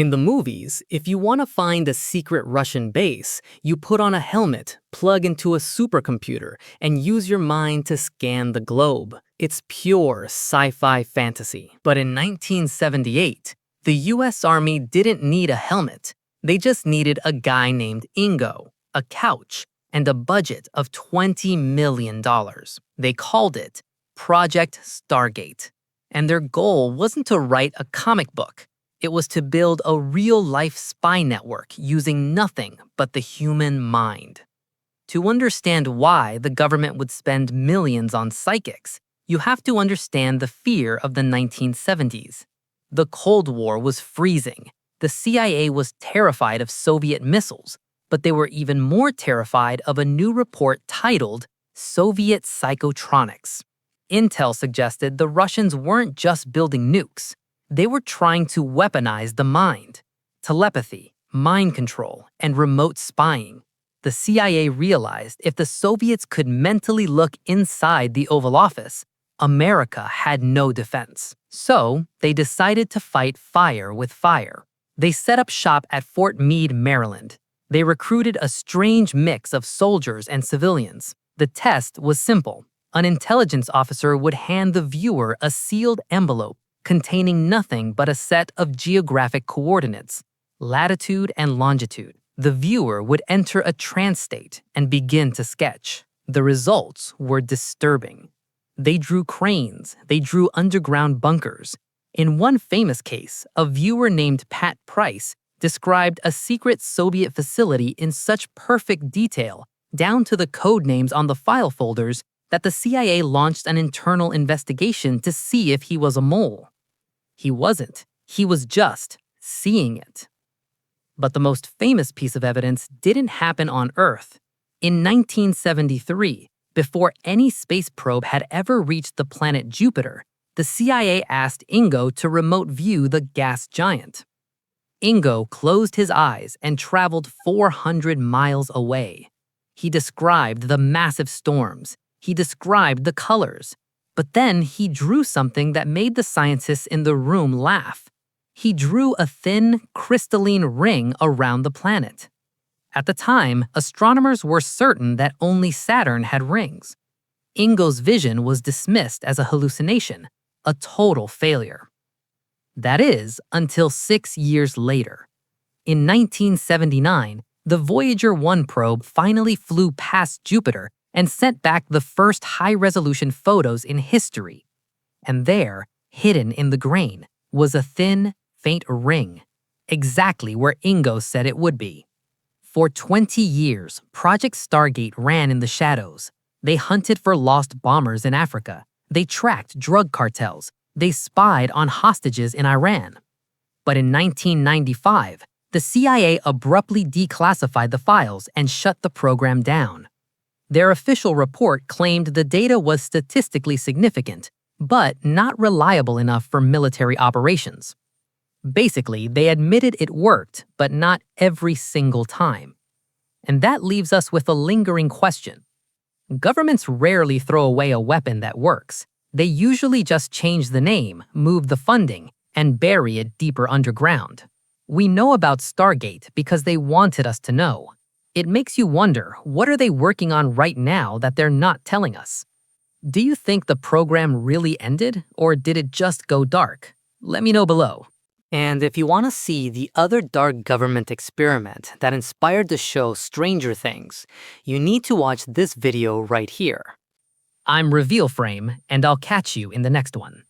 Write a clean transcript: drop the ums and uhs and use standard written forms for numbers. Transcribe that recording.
In the movies, if you want to find a secret Russian base, you put on a helmet, plug into a supercomputer, and use your mind to scan the globe. It's pure sci-fi fantasy. But in 1978, the US Army didn't need a helmet. They just needed a guy named Ingo, a couch, and a budget of $20 million. They called it Project Stargate. And their goal wasn't to write a comic book. It was to build a real-life spy network using nothing but the human mind. To understand why the government would spend millions on psychics, you have to understand the fear of the 1970s. The Cold War was freezing. The CIA was terrified of Soviet missiles, but they were even more terrified of a new report titled Soviet Psychotronics. Intel suggested the Russians weren't just building nukes. They were trying to weaponize the mind. Telepathy, mind control, and remote spying. The CIA realized if the Soviets could mentally look inside the Oval Office, America had no defense. So, they decided to fight fire with fire. They set up shop at Fort Meade, Maryland. They recruited a strange mix of soldiers and civilians. The test was simple. An intelligence officer would hand the viewer a sealed envelope containing nothing but a set of geographic coordinates, latitude and longitude. The viewer would enter a trance state and begin to sketch. The results were disturbing. They drew cranes, they drew underground bunkers. In one famous case, a viewer named Pat Price described a secret Soviet facility in such perfect detail, down to the code names on the file folders, that the CIA launched an internal investigation to see if he was a mole. He wasn't. He was just seeing it. But the most famous piece of evidence didn't happen on Earth. In 1973, before any space probe had ever reached the planet Jupiter, the CIA asked Ingo to remote view the gas giant. Ingo closed his eyes and traveled 400 miles away. He described the massive storms. He described the colors. But then he drew something that made the scientists in the room laugh. He drew a thin, crystalline ring around the planet. At the time, astronomers were certain that only Saturn had rings. Ingo's vision was dismissed as a hallucination, a total failure. That is, until 6 years later. In 1979, the Voyager 1 probe finally flew past Jupiter and sent back the first high-resolution photos in history. And there, hidden in the grain, was a thin, faint ring, exactly where Ingo said it would be. For 20 years, Project Stargate ran in the shadows. They hunted for lost bombers in Africa. They tracked drug cartels. They spied on hostages in Iran. But in 1995, the CIA abruptly declassified the files and shut the program down. Their official report claimed the data was statistically significant, but not reliable enough for military operations. Basically, they admitted it worked, but not every single time. And that leaves us with a lingering question. Governments rarely throw away a weapon that works. They usually just change the name, move the funding, and bury it deeper underground. We know about Stargate because they wanted us to know. It makes you wonder, what are they working on right now that they're not telling us? Do you think the program really ended, or did it just go dark? Let me know below. And if you want to see the other dark government experiment that inspired the show Stranger Things, you need to watch this video right here. I'm Reveal Frame, and I'll catch you in the next one.